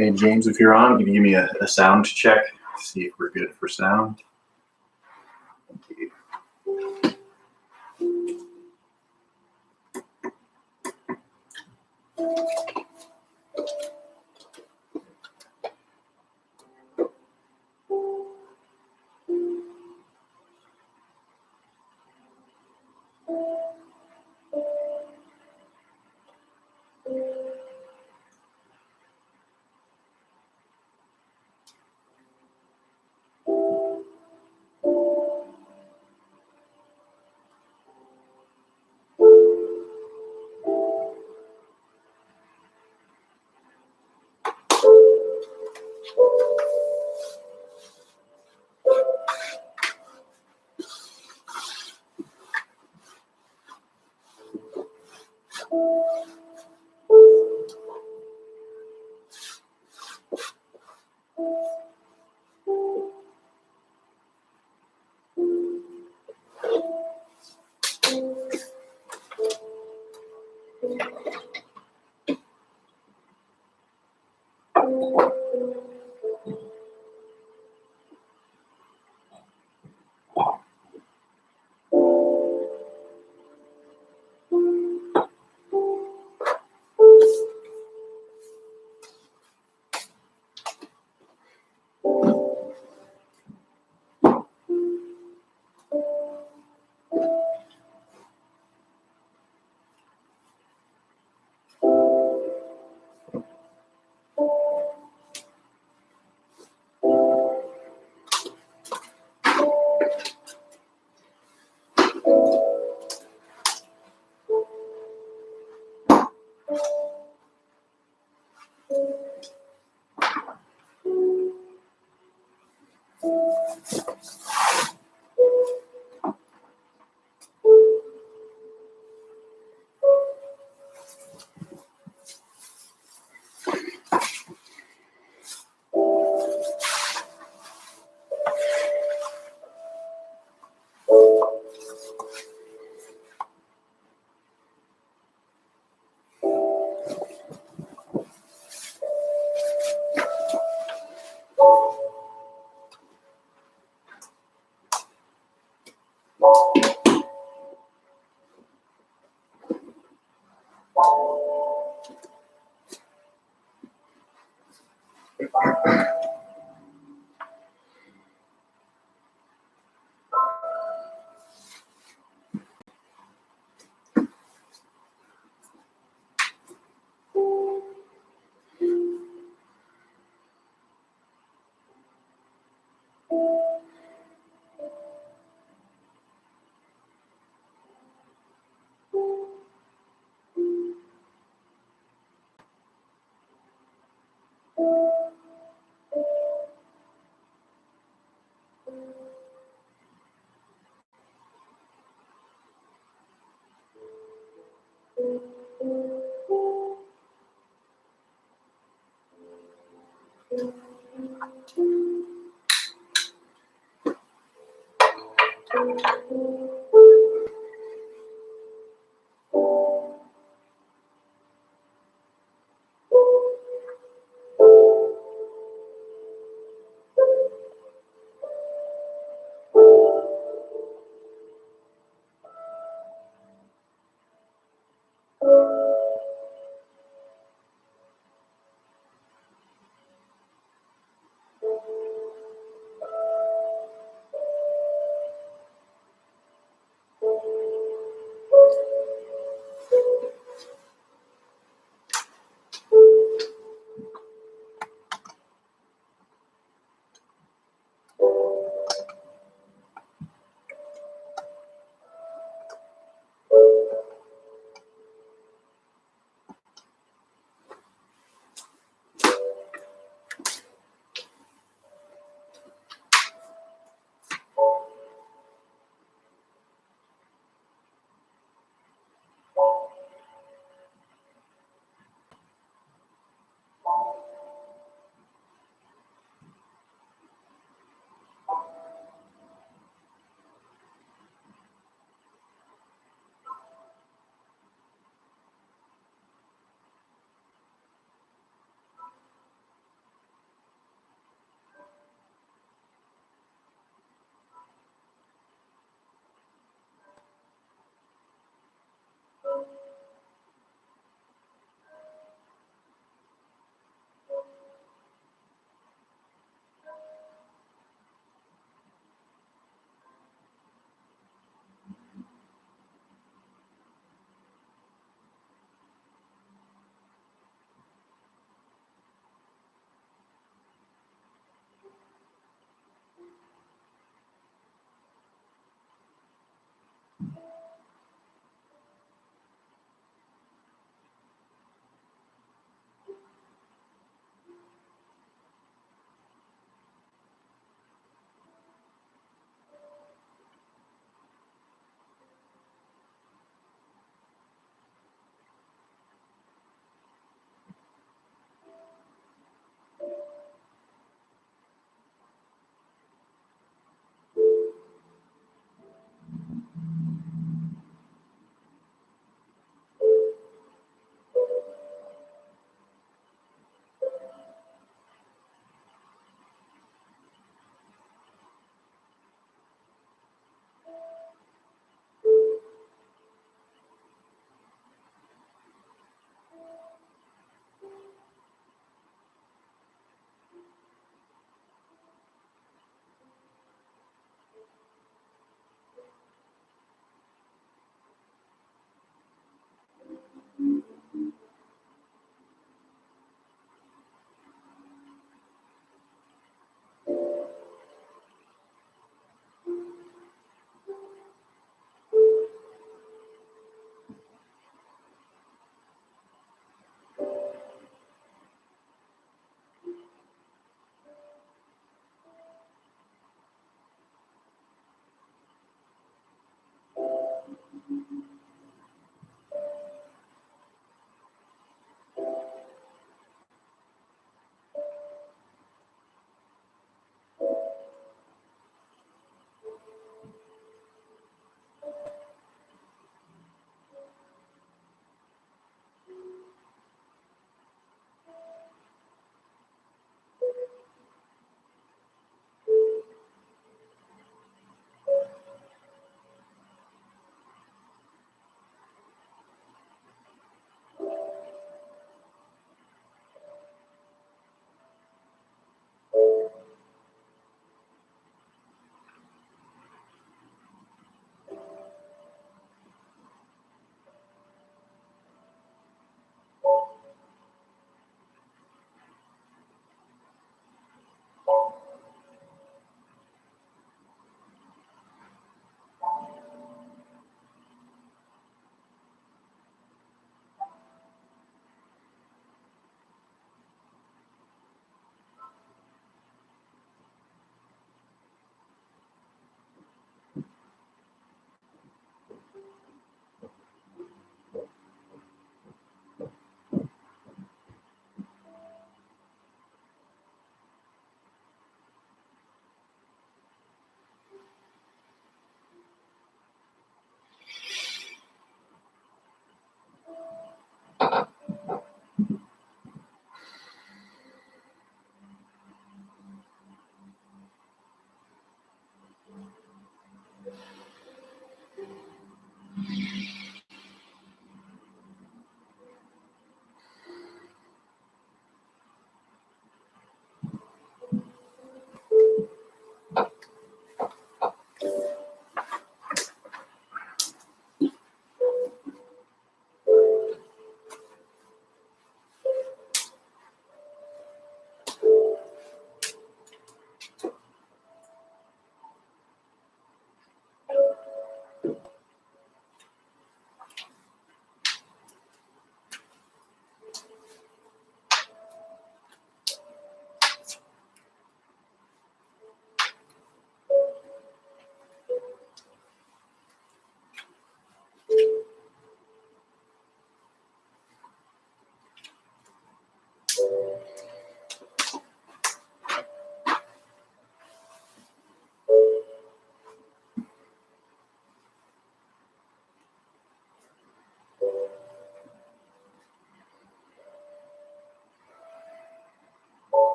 Okay, James, if you're on, can you give me a sound check? See if we're good for sound. Thank you.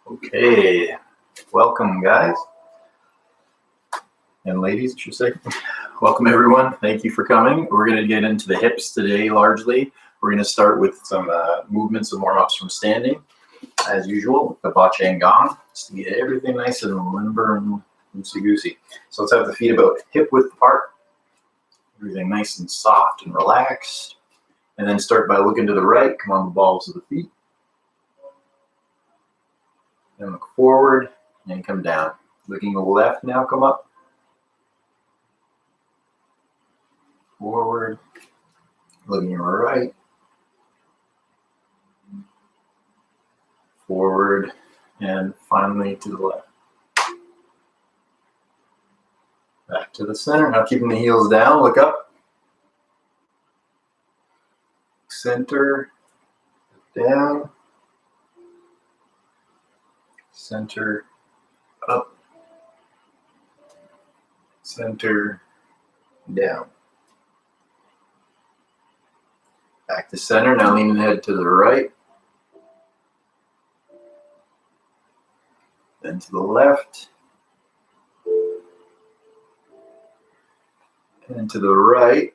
Okay, welcome guys and ladies, I should say. Welcome everyone, thank you for coming. We're going to get into the hips today largely. We're going to start with some movements and warm-ups from standing, as usual, the ba qian gong, just to get everything nice and limber and loosey-goosey. So let's have the feet about hip width apart, everything nice and soft and relaxed. And then start by looking to the right, come on the balls of the feet. Then look forward and come down. Looking to the left now, come up. Forward. Looking to the right. Forward. And finally to the left. Back to the center. Now keeping the heels down, look up. Center. Down. Center. Up. Center. Down. Back to center. Now lean the head to the right. Then to the left. And to the right.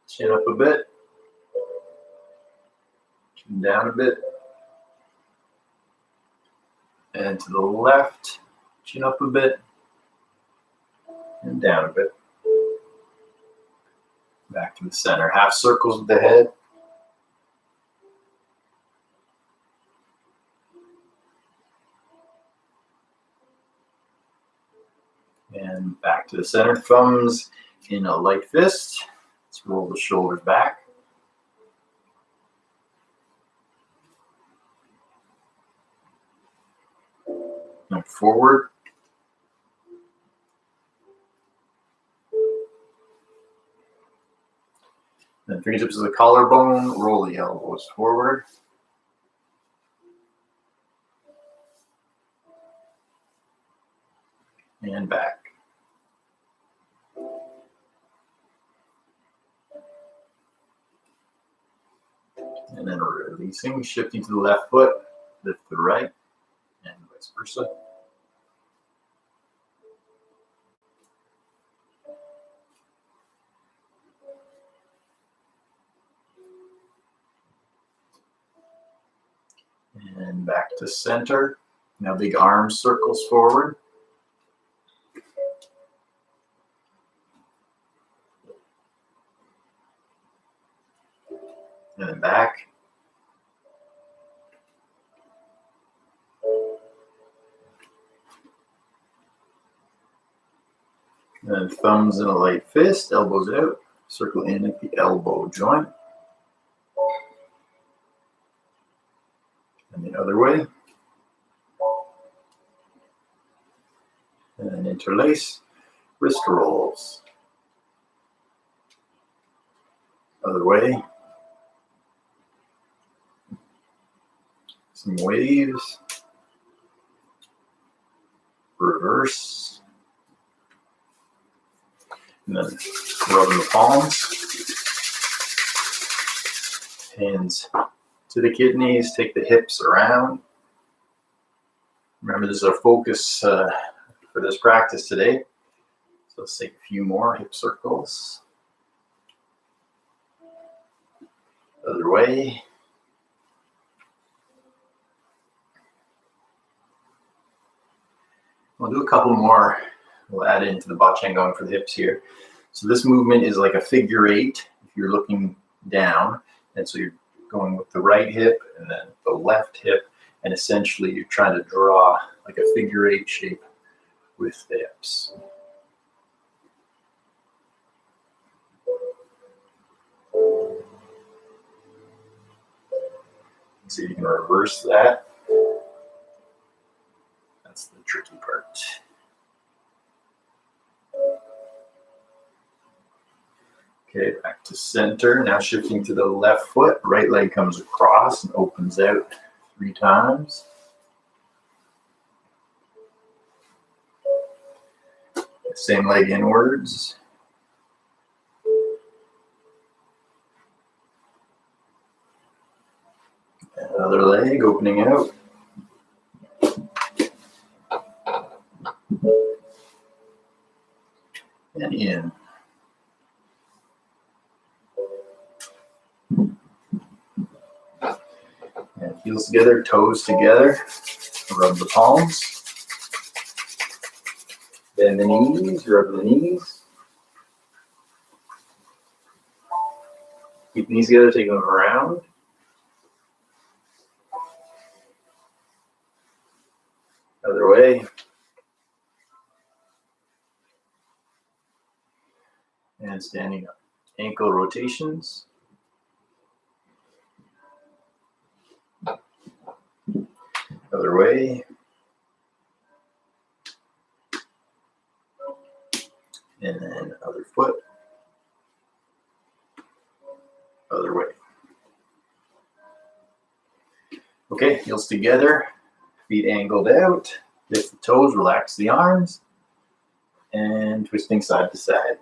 Chin up a bit. Chin down a bit. And to the left. Chin up a bit. And down a bit. Back to the center. Half circles with the head. And back to the center. Thumbs in a light fist. Let's roll the shoulders back. And forward. Then fingertips to the collarbone. Roll the elbows forward. And back. And then releasing, shifting to the left foot, lift the right, and vice versa. And back to center. Now big arm circles forward. And then back. And then thumbs in a light fist, elbows out, circle in at the elbow joint. And the other way. And then interlace, wrist rolls. Other way. Some waves. Reverse. And then rubbing the palms. Hands to the kidneys, take the hips around. Remember, this is our focus for this practice today. So let's take a few more hip circles. Other way. We'll do a couple more. We'll add into the ba qian gong for the hips here. So this movement is like a figure eight if you're looking down. And so you're going with the right hip and then the left hip. And essentially you're trying to draw like a figure eight shape with the hips. See if you can reverse that. That's the tricky part. Okay, back to center. Now shifting to the left foot. Right leg comes across and opens out 3 times. Same leg inwards. Another leg opening out. And in. And heels together, toes together. Rub the palms. Bend the knees, rub the knees. Keep the knees together, take them around. Other way. And standing up. Ankle rotations. Other way. And then other foot. Other way. Okay, heels together, feet angled out. Lift the toes, relax the arms. And twisting side to side.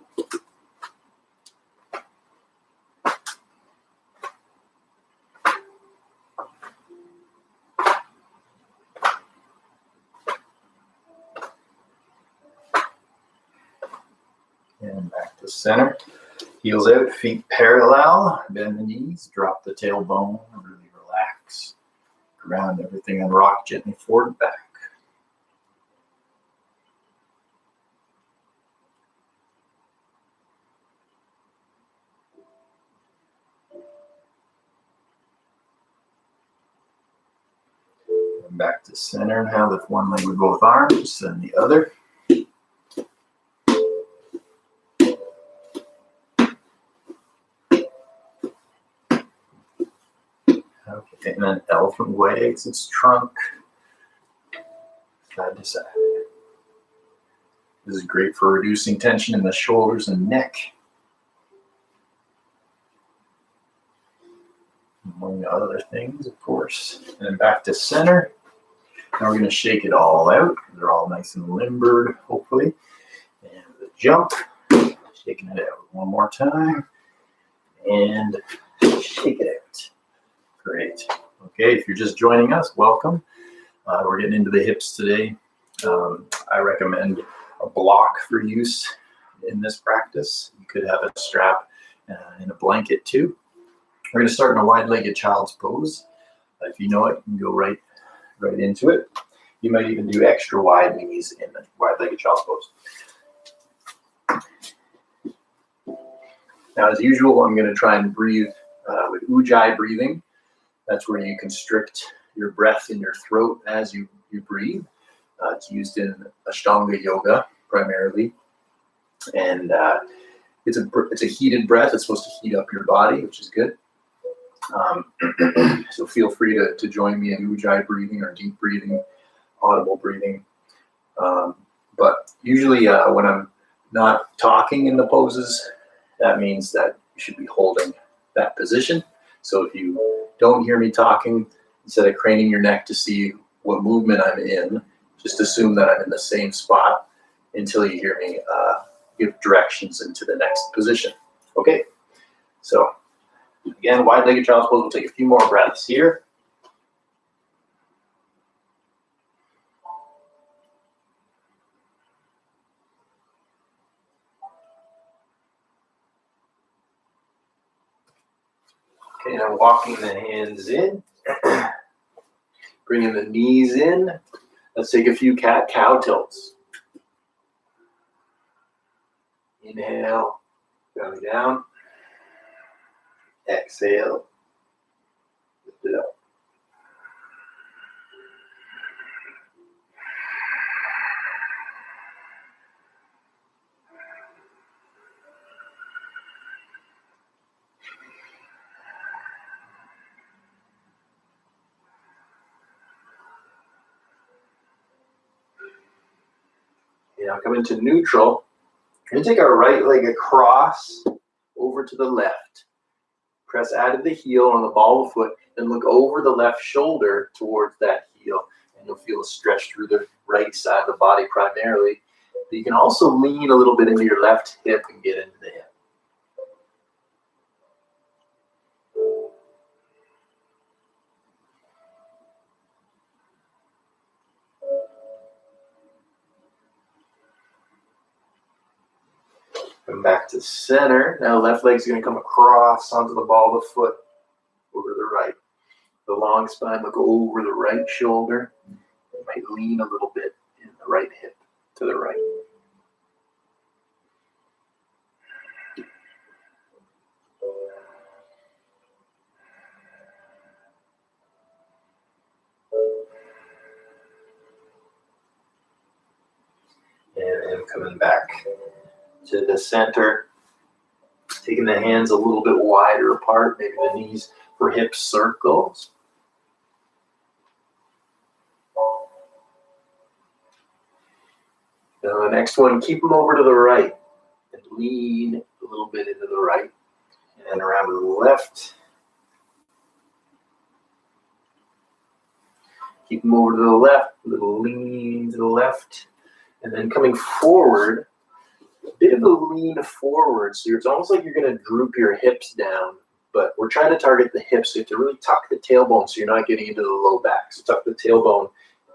And back to center. Heels out, feet parallel. Bend the knees, drop the tailbone, really relax. Ground everything and rock gently forward and back. And back to center. Now lift one leg with both arms, then the other. Okay, and then elephant wags its trunk side to side. This is great for reducing tension in the shoulders and neck. Among other things, of course. And then back to center. Now we're going to shake it all out. They're all nice and limbered, hopefully. And the jump. Shaking it out one more time. And shake it out. Great. Okay, if you're just joining us, welcome. We're getting into the hips today. I recommend a block for use in this practice. You could have a strap and a blanket too. We're going to start in a wide-legged child's pose. If you know it, you can go right into it. You might even do extra wide knees in the wide-legged child's pose. Now, as usual, I'm going to try and breathe with ujjayi breathing. That's where you constrict your breath in your throat as you breathe. It's used in Ashtanga yoga primarily, and it's a heated breath. It's supposed to heat up your body, which is good. So feel free to join me in ujjayi breathing or deep breathing, audible breathing. But usually when I'm not talking in the poses, that means that you should be holding that position. So if you don't hear me talking, instead of craning your neck to see what movement I'm in, just assume that I'm in the same spot until you hear me give directions into the next position. Okay, so again, wide-legged child's pose. We'll take a few more breaths here. Okay, now walking the hands in, bringing the knees in. Let's take a few cat-cow tilts. Inhale, belly down. Exhale, lift it up. Now come into neutral. We're going to take our right leg across over to the left. Press out of the heel on the ball of the foot and look over the left shoulder towards that heel. And you'll feel a stretch through the right side of the body primarily. But you can also lean a little bit into your left hip and get into the hip. Come back to center. Now left leg's going to come across onto the ball of the foot over the right. The long spine look over the right shoulder. It might lean a little bit in the right hip to the right. And then coming back to the center, taking the hands a little bit wider apart, maybe the knees for hip circles. Now the next one, keep them over to the right and lean a little bit into the right and around to the left. Keep them over to the left, a little lean to the left. And then coming forward, a bit of a lean forward. So it's almost like you're going to droop your hips down, but we're trying to target the hips. So you have to really tuck the tailbone so you're not getting into the low back. So tuck the tailbone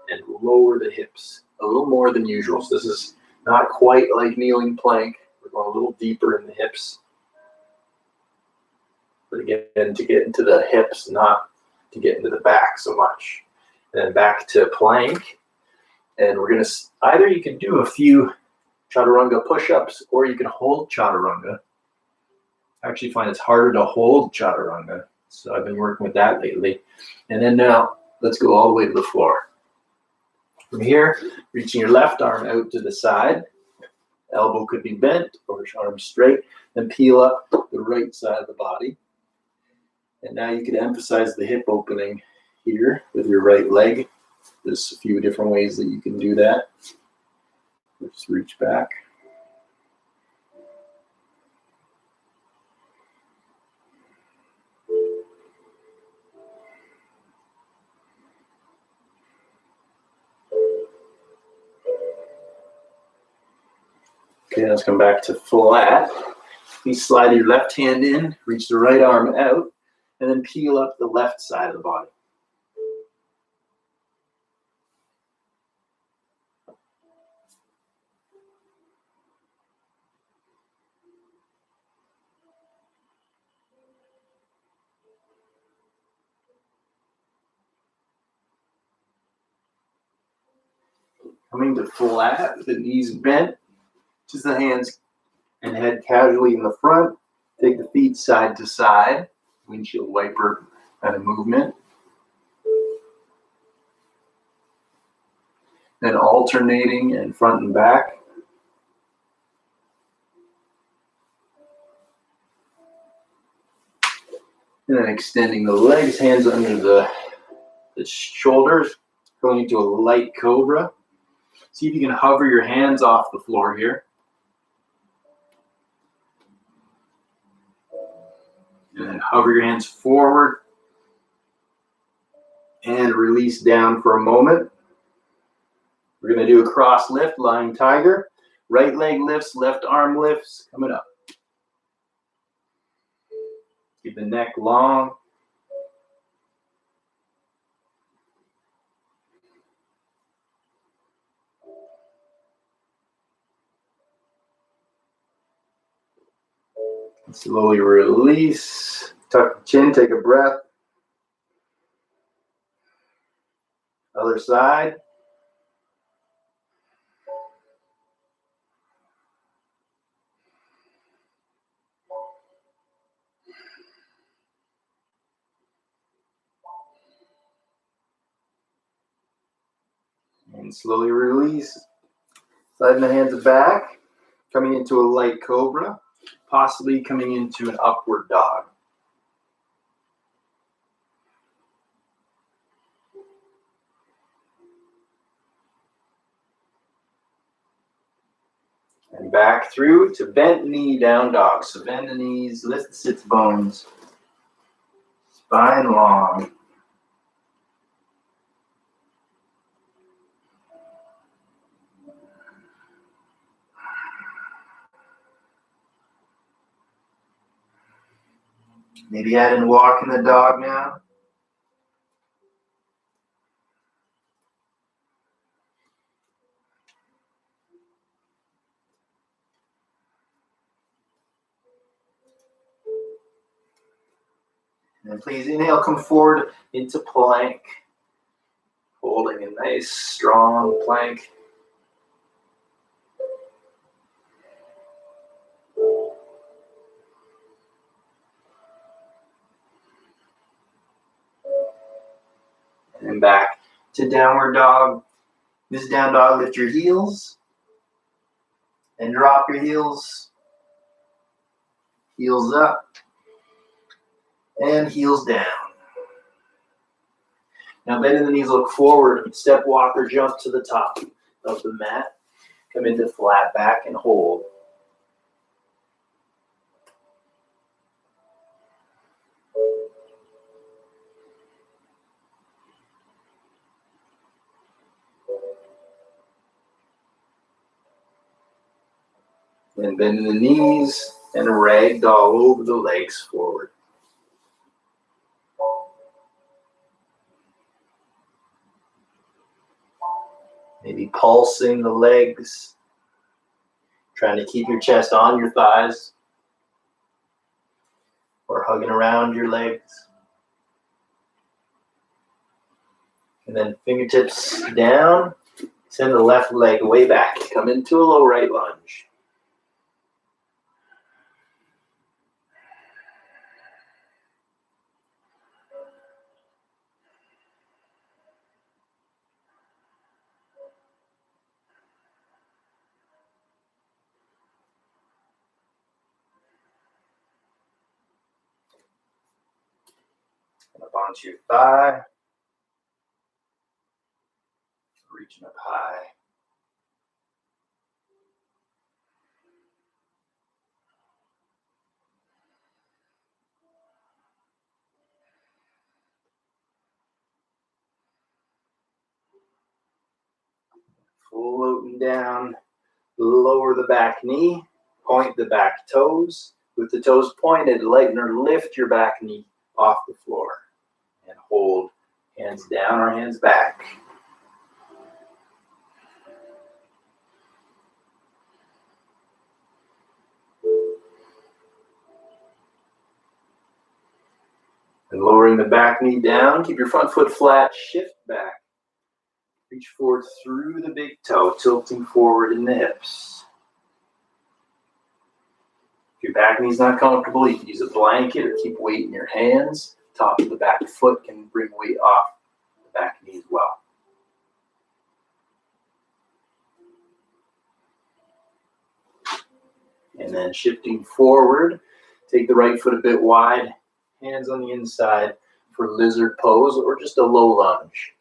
and lower the hips a little more than usual. So this is not quite like kneeling plank. We're going a little deeper in the hips. But again, to get into the hips, not to get into the back so much. And then back to plank. And we're going to, either you can do a few chaturanga push-ups or you can hold chaturanga. I actually find it's harder to hold chaturanga. So I've been working with that lately. And then now let's go all the way to the floor. From here, reaching your left arm out to the side. Elbow could be bent or arm straight. Then peel up the right side of the body. And now you can emphasize the hip opening here with your right leg. There's a few different ways that you can do that. Just reach back. Okay, let's come back to flat. Please slide your left hand in, reach the right arm out, and then peel up the left side of the body. Coming to flat with the knees bent, just the hands and head casually in the front. Take the feet side to side, windshield wiper kind of movement. Then alternating and front and back. And then extending the legs, hands under the shoulders, going into a light cobra. See if you can hover your hands off the floor here. And then hover your hands forward and release down for a moment. We're going to do a cross lift, lying tiger. Right leg lifts, left arm lifts, coming up. Keep the neck long. Slowly release. Tuck the chin, take a breath. Other side. And slowly release. Sliding the hands back. Coming into a light cobra. Possibly coming into an upward dog. And back through to bent knee down dog. So bend the knees, lift the sits bones. Spine long. Maybe add in walking the dog now. And then please inhale, come forward into plank. Holding a nice, strong plank. And then back to downward dog. This down dog, lift your heels and drop your heels. Heels up and heels down. Now bend the knees, look forward, step, walk, or jump to the top of the mat. Come into flat back and hold. Then bend the knees and ragdoll over the legs forward. Maybe pulsing the legs, trying to keep your chest on your thighs, or hugging around your legs. And then fingertips down, send the left leg way back. Come into a low right lunge. And up onto your thigh. Reaching up high. Floating down, lower the back knee, point the back toes. With the toes pointed, lighten or lift your back knee off the floor. And hold, hands down or hands back. And lowering the back knee down, keep your front foot flat, shift back. Reach forward through the big toe, tilting forward in the hips. If your back knee's not comfortable, you can use a blanket or keep weight in your hands. Top of the back foot can bring weight off the back knee as well. And then shifting forward, take the right foot a bit wide, hands on the inside for lizard pose or just a low lunge.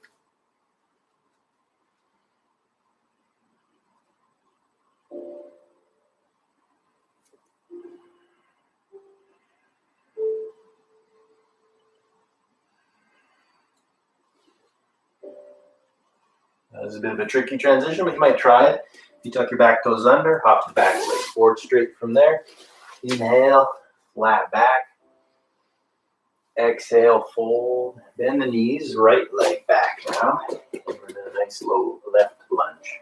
This is a bit of a tricky transition, but you might try it. You tuck your back toes under, hop the back leg forward straight from there. Inhale, flat back. Exhale, fold. Bend the knees, right leg back now. Over to a nice low left lunge.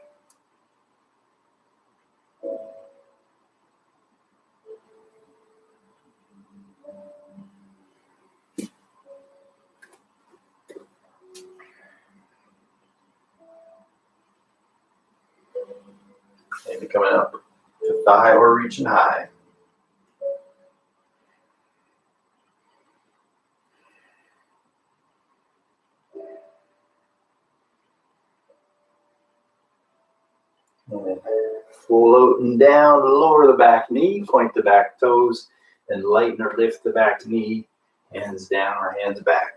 Maybe coming up to thigh or reaching high. And then floating down, lower the back knee, point the back toes, and lighten or lift the back knee, hands down or hands back.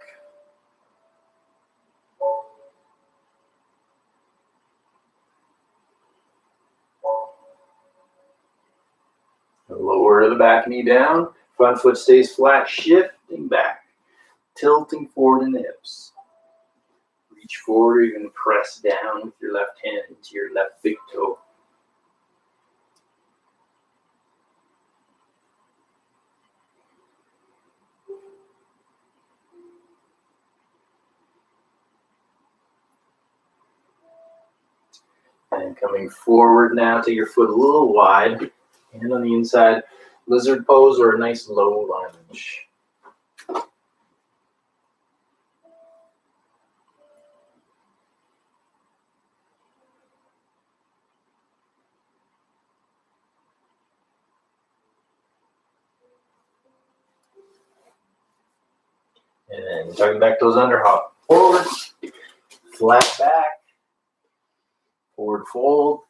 Lower the back knee down, front foot stays flat, shifting back, tilting forward in the hips. Reach forward, you can press down with your left hand into your left big toe. And coming forward now, take your foot a little wide, hand on the inside, lizard pose or a nice low lunge. And tugging back toes under, hop forward, flat back, forward fold,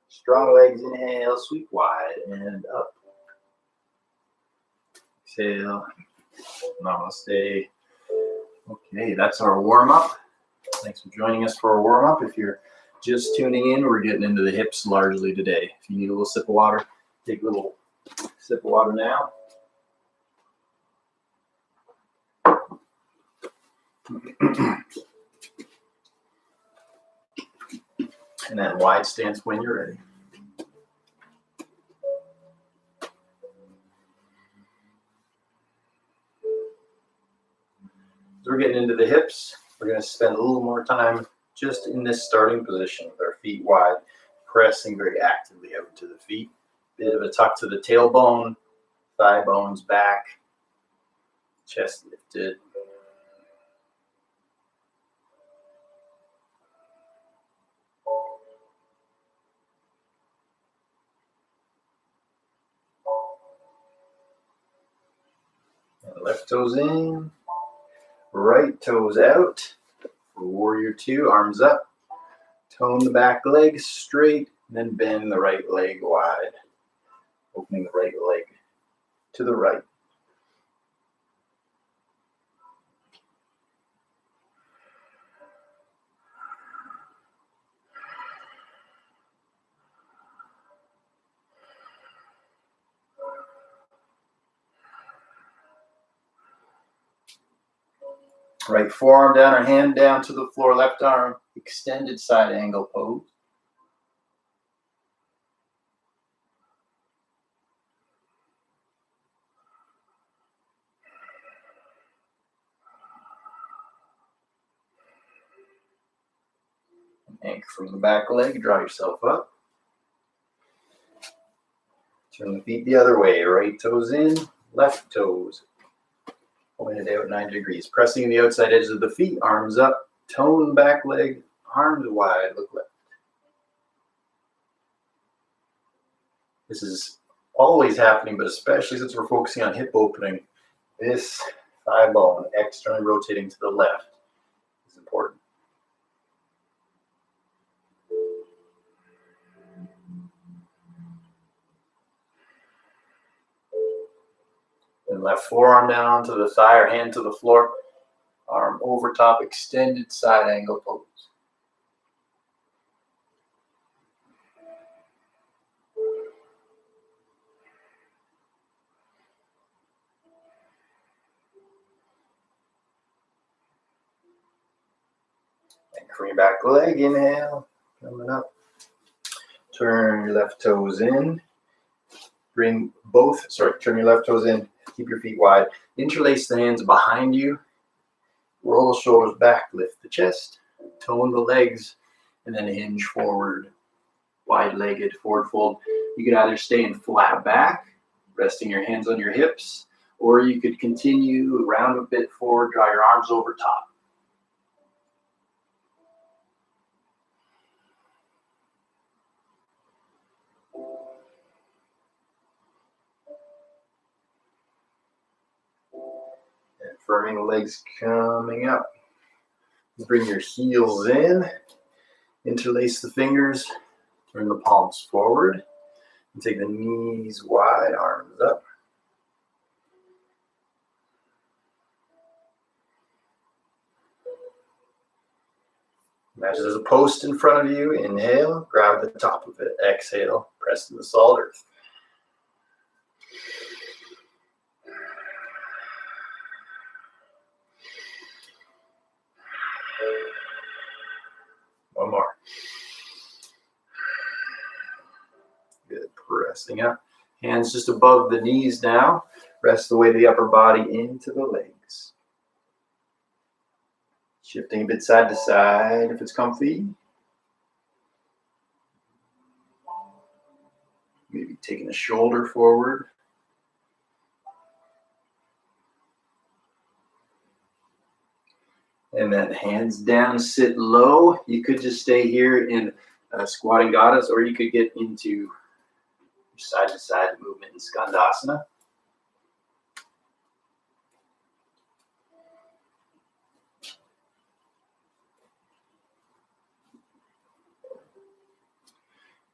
strong legs, inhale, sweep wide and up. Exhale, namaste. Okay, that's our warm-up. Thanks for joining us for our warm-up. If you're just tuning in, we're getting into the hips largely today. If you need a little sip of water, take a little sip of water now. And then wide stance when you're ready. So we're getting into the hips. We're going to spend a little more time just in this starting position with our feet wide, pressing very actively out to the feet. Bit of a tuck to the tailbone, thigh bones back, chest lifted. And left toes in, right toes out. For warrior two, arms up. Tone the back leg straight, and then bend the right leg wide. Opening the right leg to the right. Right forearm down or hand down to the floor, left arm, extended side angle pose. Anchor from the back leg, draw yourself up. Turn the feet the other way, right toes in, left toes pointed out 90 degrees. Pressing the outside edges of the feet, arms up, tone back leg, arms wide, look left. This is always happening, but especially since we're focusing on hip opening, this thigh bone externally rotating to the left is important. And left forearm down onto the thigh or hand to the floor. Arm over top, extended side angle pose. Anchoring back leg, inhale, coming up. Turn your left toes in. Turn your left toes in. Keep your feet wide. Interlace the hands behind you. Roll the shoulders back, lift the chest. Tone the legs, and then hinge forward. Wide-legged, forward fold. You could either stay in flat back, resting your hands on your hips, or you could continue round a bit forward, draw your arms over top. And firming the legs coming up. Bring your heels in, interlace the fingers, turn the palms forward, and take the knees wide, arms up. Imagine there's a post in front of you. Inhale, grab the top of it. Exhale, press to the solid earth. One more. Good, pressing up. Hands just above the knees now. Rest the weight of the upper body into the legs. Shifting a bit side to side if it's comfy. Maybe taking the shoulder forward. And then hands down, sit low. You could just stay here in squatting goddess, or you could get into side to side movement in skandasana.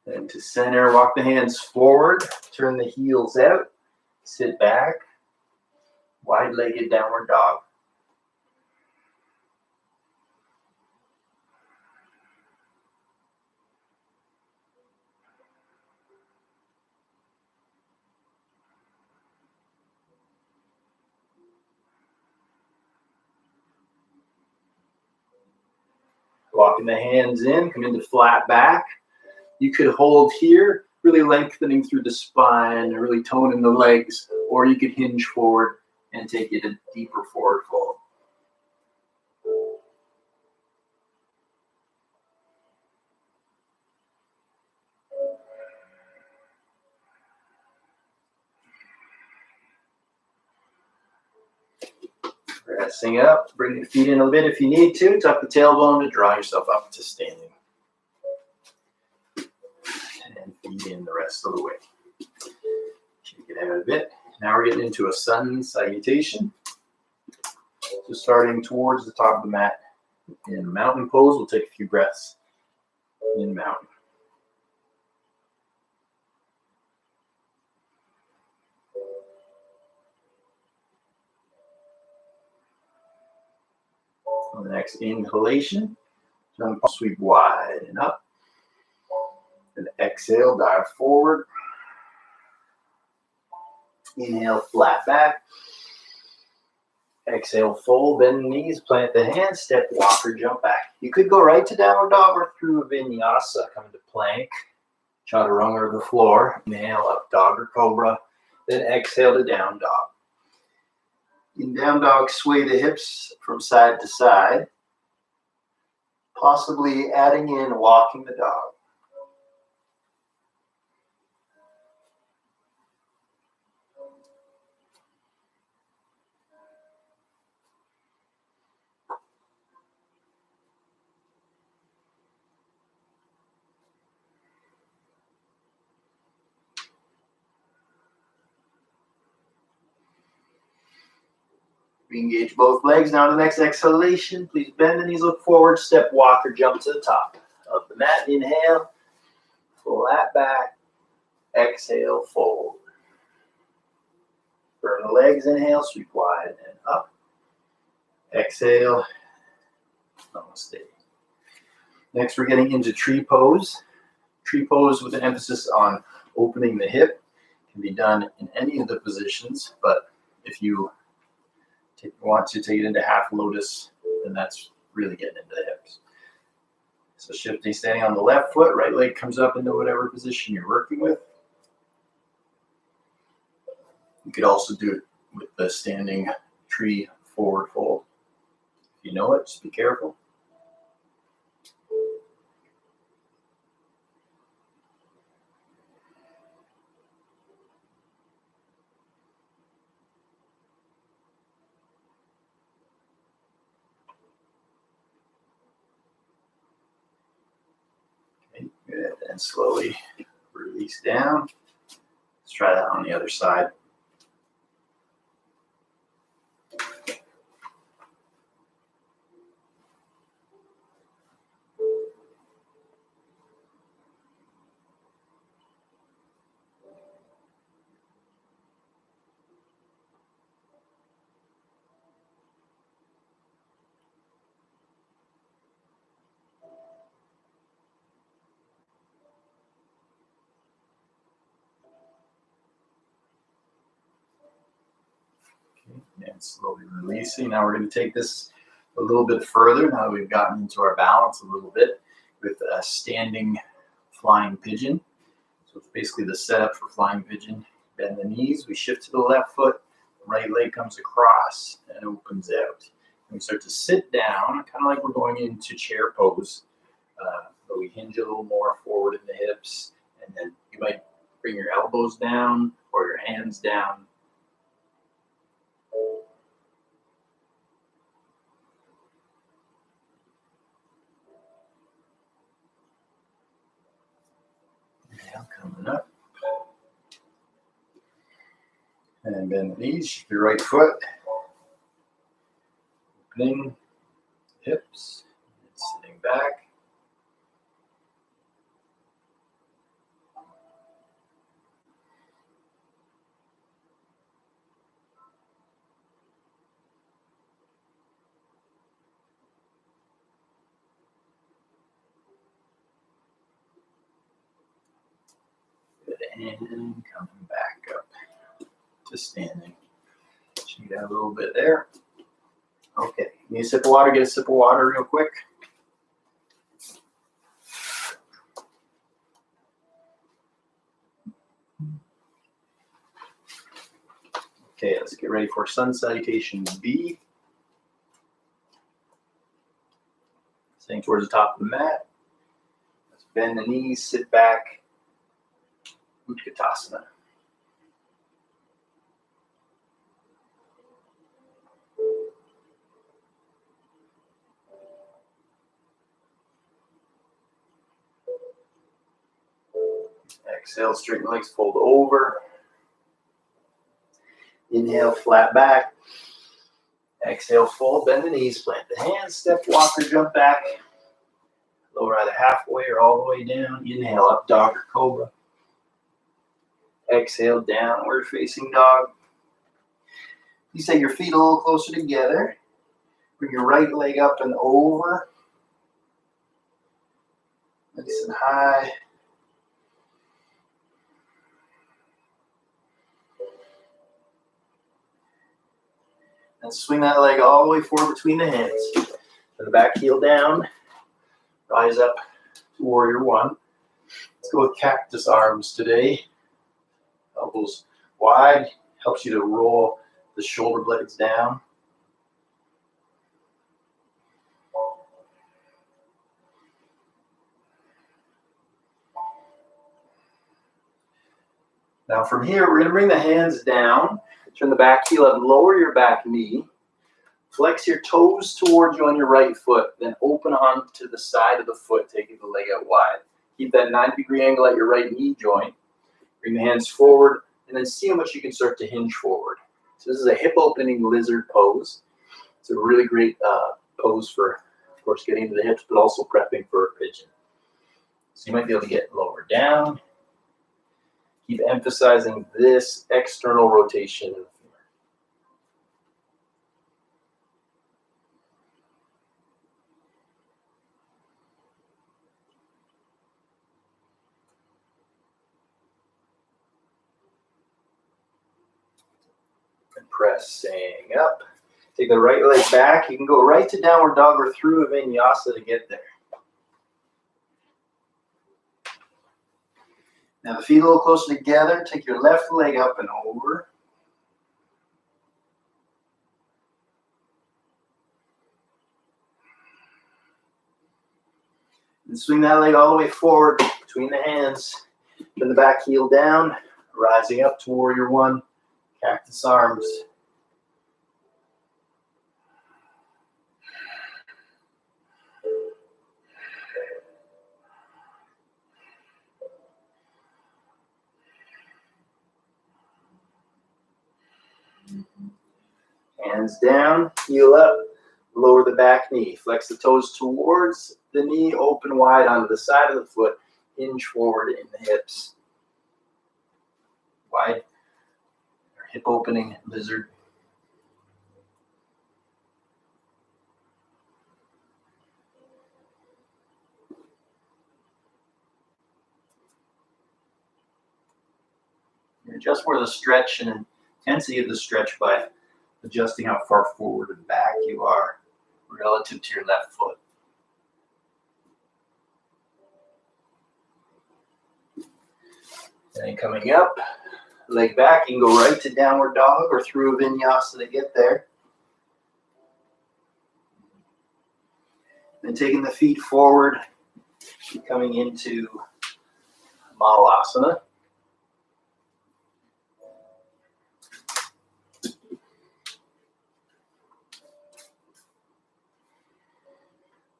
Then to center, walk the hands forward, turn the heels out, sit back, wide-legged downward dog. Walking the hands in, come into flat back. You could hold here, really lengthening through the spine, really toning the legs, or you could hinge forward and take it a deeper forward fold. Pressing up, bring your feet in a bit if you need to. Tuck the tailbone to draw yourself up to standing. And feet in the rest of the way. Shake it out a bit. Now we're getting into a sun salutation. So starting towards the top of the mat in mountain pose, we'll take a few breaths in mountain. On the next inhalation, sweep wide and up. And exhale, dive forward. Inhale, flat back. Exhale, fold, bend the knees, plant the hands, step, walk, or jump back. You could go right to downward dog or through a vinyasa, come into plank, chaturanga or the floor. Inhale, up dog or cobra. Then exhale to down dog. In down dog, sway the hips from side to side, possibly adding in walking the dog. Re-engage both legs. Now to the next exhalation, please bend the knees, look forward, step, walk, or jump to the top of the mat. Inhale, flat back, exhale, fold. Burn the legs, inhale, sweep wide and up. Exhale, namaste. Next, we're getting into tree pose. Tree pose with an emphasis on opening the hip. Can be done in any of the positions, but if you want to take it into half lotus, then that's really getting into the hips. So shifting, standing on the left foot, right leg comes up into whatever position you're working with. You could also do it with the standing tree forward fold. If you know it, just be careful. Okay, good. And slowly release down. Let's try that on the other side. And slowly releasing. Now we're going to take this a little bit further. Now that we've gotten into our balance a little bit with a standing flying pigeon. So it's basically the setup for flying pigeon. Bend the knees. We shift to the left foot. Right leg comes across and opens out. And we start to sit down, kind of like we're going into chair pose. But we hinge a little more forward in the hips. And then you might bring your elbows down or your hands down. Coming up. And bend the knees, shift your right foot. Opening hips, sitting back. And coming back up to standing. Shake that a little bit there. Okay, need a sip of water? Get a sip of water real quick. Okay, let's get ready for sun salutation B. Sitting towards the top of the mat. Let's bend the knees, sit back. Utkatasana. Exhale, straighten the legs, fold over. Inhale, flat back. Exhale, fold, bend the knees, plant the hands, step, walk, or jump back. Lower either halfway or all the way down. Inhale, up dog or cobra. Exhale, downward facing dog. You set your feet a little closer together. Bring your right leg up and over. Nice and high. And swing that leg all the way forward between the hands. And the back heel down. Rise up to warrior one. Let's go with cactus arms today. Elbows wide. Helps you to roll the shoulder blades down. Now from here, we're going to bring the hands down. Turn the back heel up, lower your back knee. Flex your toes towards you on your right foot, then open onto the side of the foot, taking the leg out wide. Keep that 90-degree angle at your right knee joint. Bring the hands forward, and then see how much you can start to hinge forward. So this is a hip-opening lizard pose. It's a really great pose for, of course, getting into the hips, but also prepping for a pigeon. So you might be able to get lower down. Keep emphasizing this external rotation of the femur. And pressing up. Take the right leg back. You can go right to downward dog or through a vinyasa to get there. Now the feet a little closer together. Take your left leg up and over. And swing that leg all the way forward between the hands. Turn the back heel down, rising up to warrior one. Cactus arms. Hands down, heel up, lower the back knee. Flex the toes towards the knee, open wide onto the side of the foot, hinge forward in the hips. Wide, hip opening lizard. Adjust more the stretch and intensity of the stretch by adjusting how far forward and back you are relative to your left foot. And then coming up, leg back, you can go right to downward dog or through a vinyasa to get there. Then taking the feet forward, coming into malasana.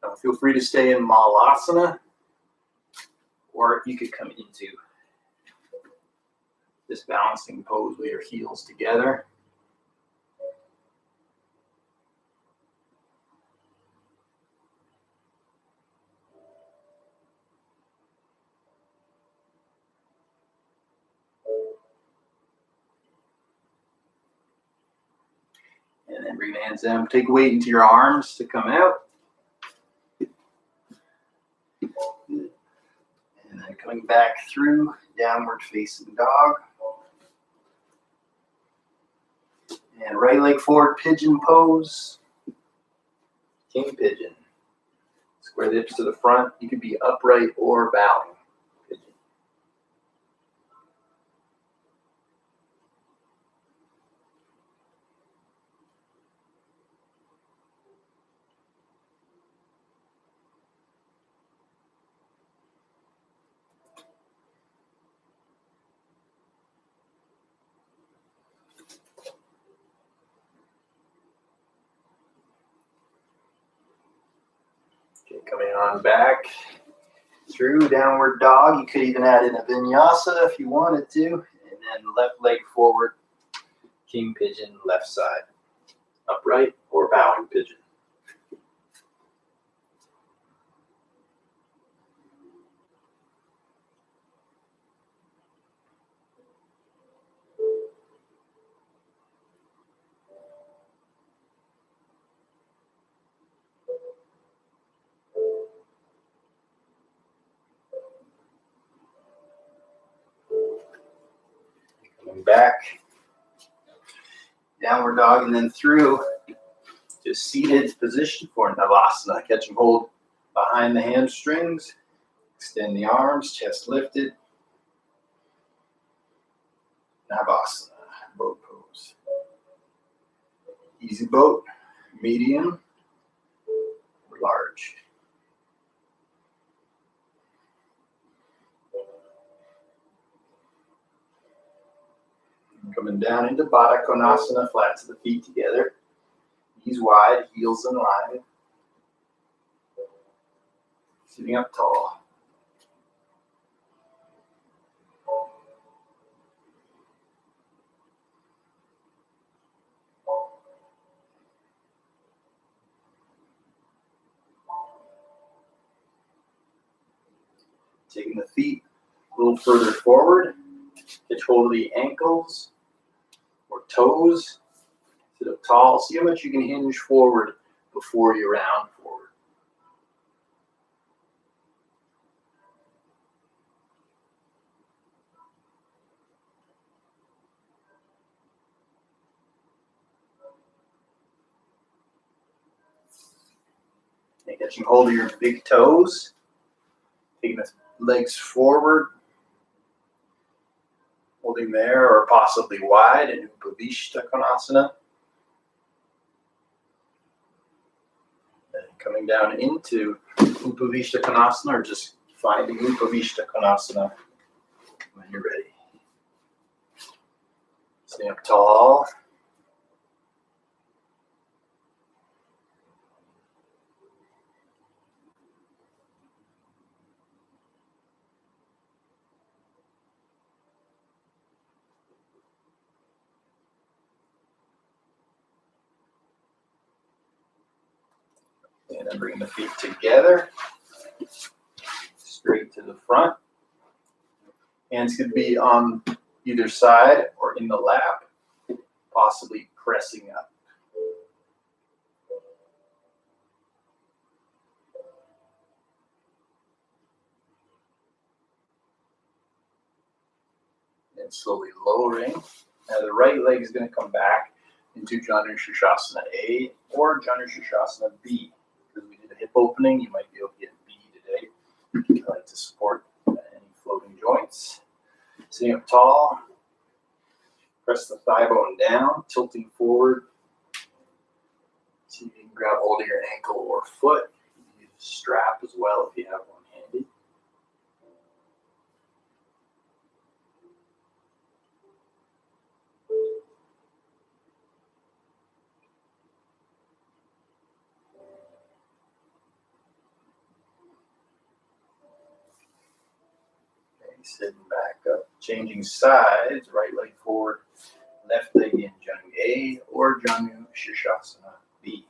Now feel free to stay in malasana, or you could come into this balancing pose with your heels together. And then bring the hands down. Take weight into your arms to come out. And then coming back through downward facing dog. And right leg forward, pigeon pose. King pigeon. Square the hips to the front. You could be upright or bowing. Pigeon. Okay, coming on back through downward dog. You could even add in a vinyasa if you wanted to. And then left leg forward, king pigeon, left side. Upright or bowing pigeon. Coming back, downward dog, and then through to seated position for Navasana. Catch and hold behind the hamstrings. Extend the arms, chest lifted. Navasana, boat pose. Easy boat, medium, or large. Coming down into Baddha Konasana, flat to the feet together. Knees wide, heels in line. Sitting up tall. Taking the feet a little further forward. Catch hold of the ankles or toes. Sit up tall. See how much you can hinge forward before you round forward. And catching hold of your big toes. Taking the legs forward. Holding there or possibly wide in Upavishta Konasana. And coming down into Upavishta Konasana or just finding Upavishta Konasana when you're ready. Stay up tall. And then bring the feet together, straight to the front. Hands could be on either side or in the lap, possibly pressing up. And slowly lowering. Now the right leg is going to come back into Janu Shirshasana A or Janu Shirshasana B. Because we did a hip opening, you might be able to get B today. I like to support any floating joints. Sitting up tall, press the thigh bone down, tilting forward. See if you can grab hold of your ankle or foot. You can use a strap as well if you have one handy. Sitting back up, changing sides, right leg forward, left leg in Janu A or Janu Shirshasana B.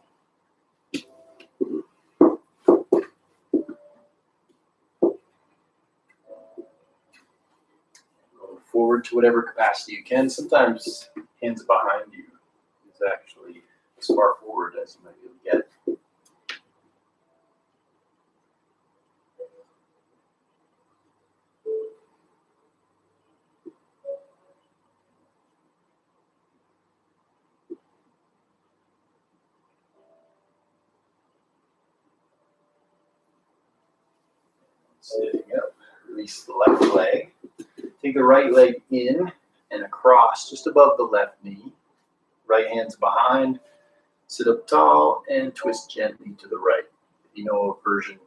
Going forward to whatever capacity you can. Sometimes hands behind you is actually as far forward as you might be able to get. Sitting up, release the left leg. Take the right leg in and across just above the left knee. Right hand's behind. Sit up tall and twist gently to the right. If you know a version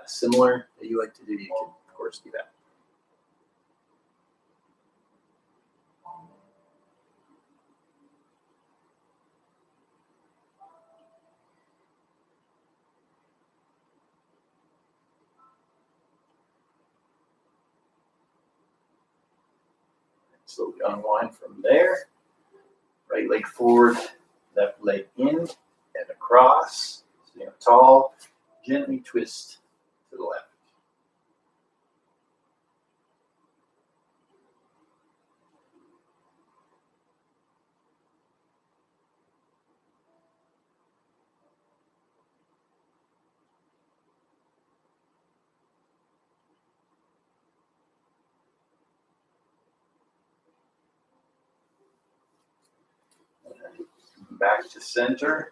similar that you like to do, you can, of course, do that. Slowly unwind from there. Right leg forward, left leg in and across. Stay up tall, gently twist to the left. Back to center.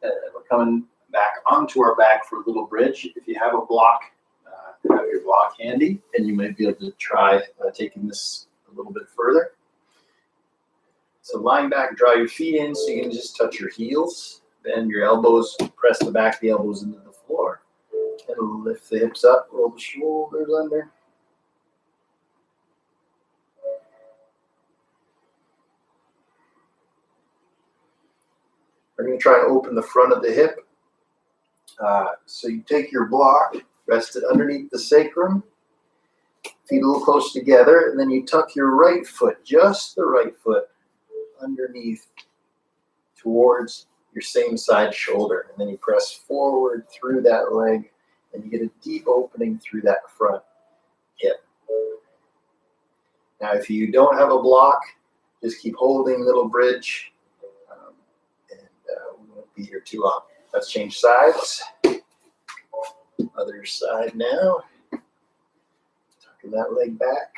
And we're coming back onto our back for a little bridge. If you have a block, have your block handy, and you might be able to try taking this a little bit further. So lying back, draw your feet in so you can just touch your heels. Bend your elbows, press the back of the elbows into the floor. And lift the hips up, roll the shoulders under. We're going to try to open the front of the hip. So you take your block, rest it underneath the sacrum, feet a little close together, and then you tuck your right foot, just the right foot, underneath towards your same side shoulder. And then you press forward through that leg, and you get a deep opening through that front hip. Now, if you don't have a block, just keep holding little bridge, and we won't be here too long. Let's change sides. Other side now. Tucking that leg back.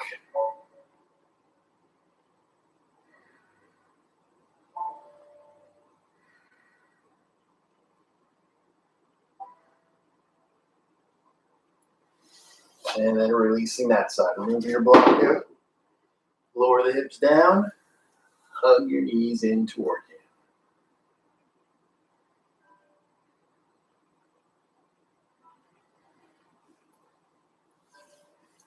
And then releasing that side. Remove your block out. Lower the hips down. Hug your knees in toward you.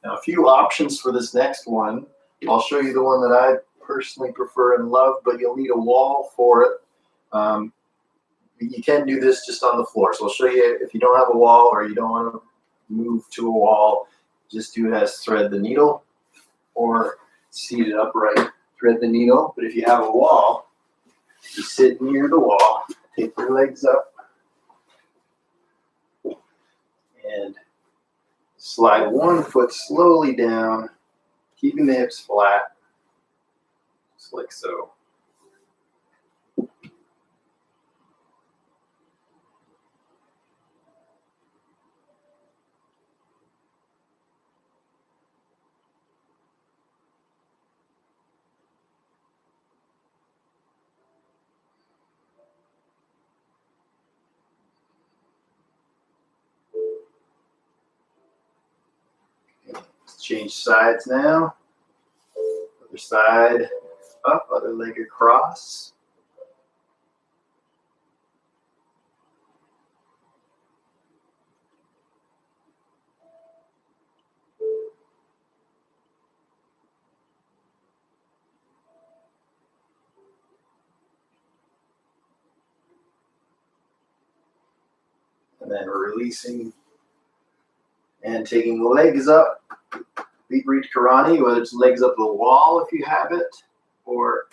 Now, a few options for this next one. I'll show you the one that I personally prefer and love, but you'll need a wall for it. You can do this just on the floor. So I'll show you if you don't have a wall or you don't want to move to a wall, just do it as thread the needle or seated upright, thread the needle. But if you have a wall, you sit near the wall, take your legs up, and slide one foot slowly down, keeping the hips flat, just like so. Let's change sides now. Other side up, other leg across. And then releasing and taking the legs up. Viparita Karani, whether it's legs up the wall if you have it, or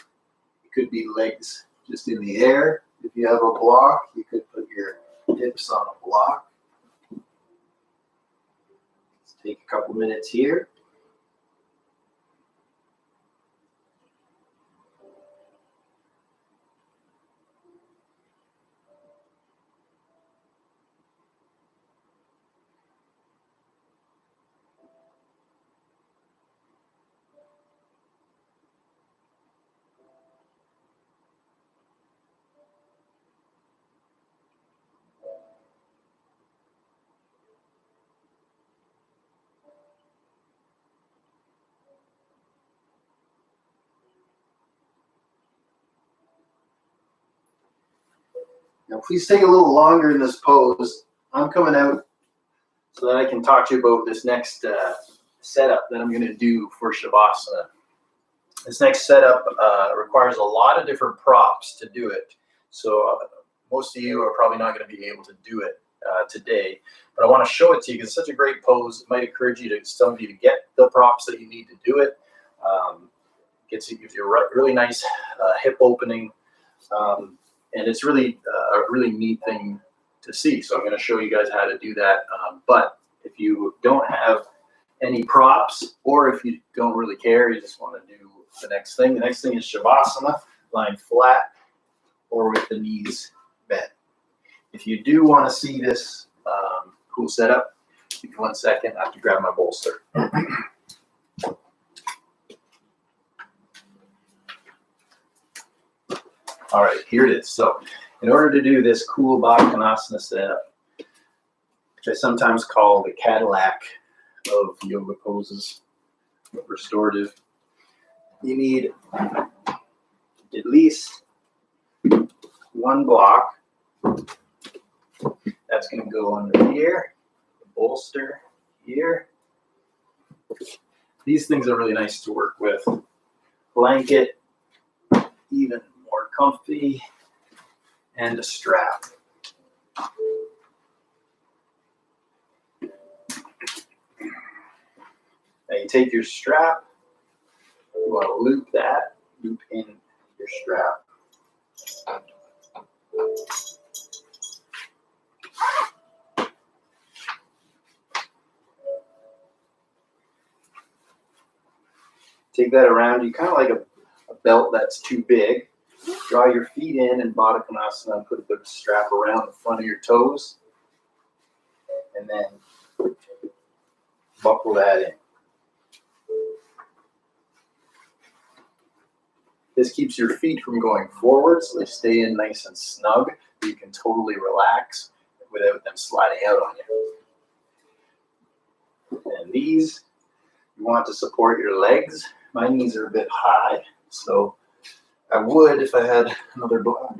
it could be legs just in the air. If you have a block, you could put your hips on a block. Let's take a couple minutes here. Now, please take a little longer in this pose. I'm coming out so that I can talk to you about this next setup that I'm going to do for Shavasana. This next setup requires a lot of different props to do it. So most of you are probably not going to be able to do it today, but I want to show it to you because it's such a great pose. It might encourage you to some of you to get the props that you need to do it. Gives you a really nice hip opening, and it's really a really neat thing to see. So I'm going to show you guys how to do that. But if you don't have any props, or if you don't really care, you just want to do the next thing. The next thing is Shavasana, lying flat or with the knees bent. If you do want to see this cool setup, give me 1 second. I have to grab my bolster. All right, here it is. So in order to do this cool Baddha Konasana setup, which I sometimes call the Cadillac of yoga poses, restorative, you need at least one block. That's going to go under here, the bolster here. These things are really nice to work with. Blanket, even more comfy, and a strap. Now you take your strap, you want to loop in your strap. Take that around you, kind of like a belt that's too big. Draw your feet in Baddha Konasana and put the strap around the front of your toes. And then buckle that in. This keeps your feet from going forward, so they stay in nice and snug. You can totally relax without them sliding out on you. And these, you want to support your legs. My knees are a bit high, so I would, if I had another block,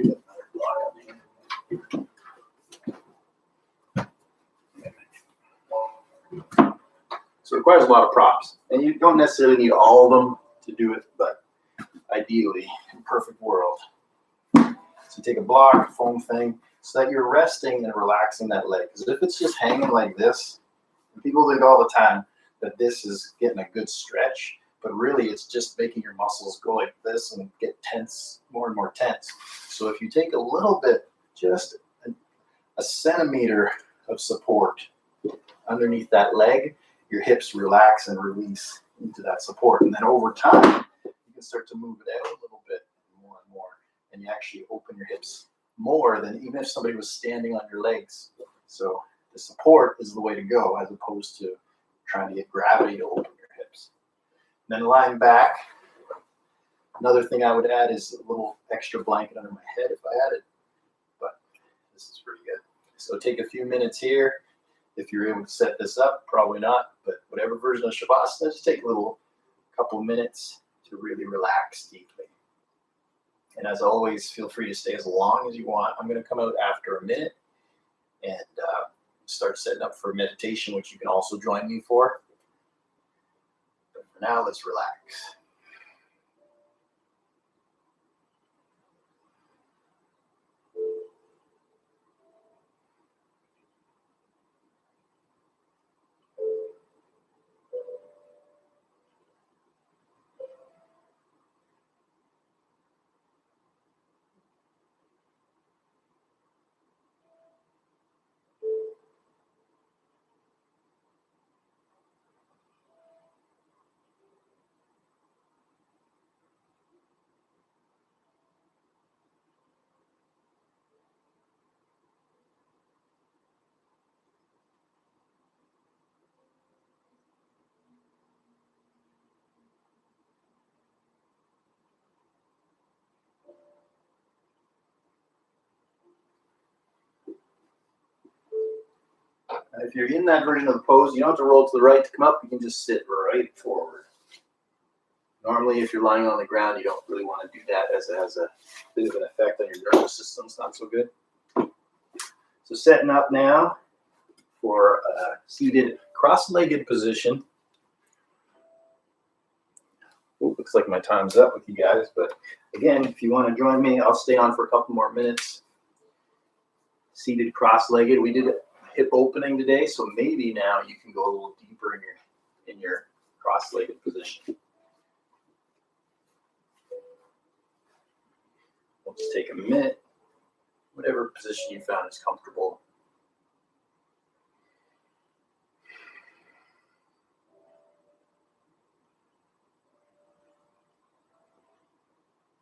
So it requires a lot of props, and you don't necessarily need all of them to do it, but ideally, in a perfect world. So take a block, foam thing, so that you're resting and relaxing that leg. Because if it's just hanging like this, and people think all the time that this is getting a good stretch, but really it's just making your muscles go like this and get tense, more and more tense. So if you take a little bit, just a centimeter of support underneath that leg, your hips relax and release into that support. And then over time, you can start to move it out a little bit more and more. And you actually open your hips more than even if somebody was standing on your legs. So the support is the way to go as opposed to trying to get gravity to open your hips. And then lying back, another thing I would add is a little extra blanket under my head if I had it. But this is pretty good. So take a few minutes here. If you're able to set this up, probably not, but whatever version of Shavasana, just take a couple minutes to really relax deeply. And as always, feel free to stay as long as you want. I'm going to come out after a minute and start setting up for meditation, which you can also join me for. But for now, let's relax. And if you're in that version of the pose, you don't have to roll to the right to come up. You can just sit right forward. Normally, if you're lying on the ground, you don't really want to do that as it has a bit of an effect on your nervous system. It's not so good. So setting up now for a seated cross-legged position. Ooh, looks like my time's up with you guys, but again, if you want to join me, I'll stay on for a couple more minutes. Seated cross-legged. We did a hip opening today, so maybe now you can go a little deeper in your cross-legged position. We'll just take a minute, whatever position you found is comfortable.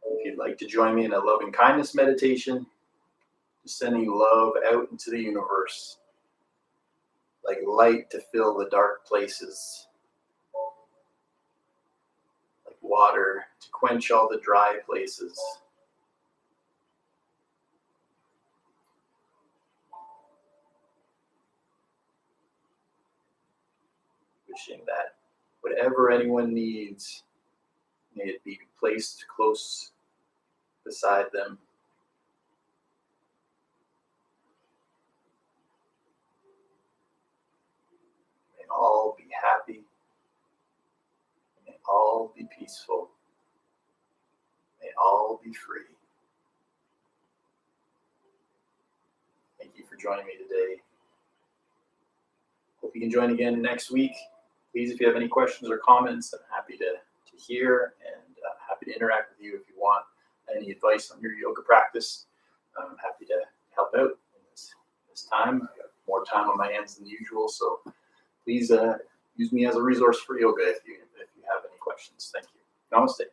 If you'd like to join me in a loving kindness meditation, just sending love out into the universe, like light to fill the dark places, like water to quench all the dry places. Wishing that whatever anyone needs, may it be placed close beside them. May all be happy. May all be peaceful. May all be free. Thank you for joining me today. Hope you can join again next week. Please, if you have any questions or comments, I'm happy to hear and happy to interact with you if you want any advice on your yoga practice. I'm happy to help out in this time. I've got more time on my hands than usual, so please use me as a resource for yoga if you have any questions. Thank you. Namaste.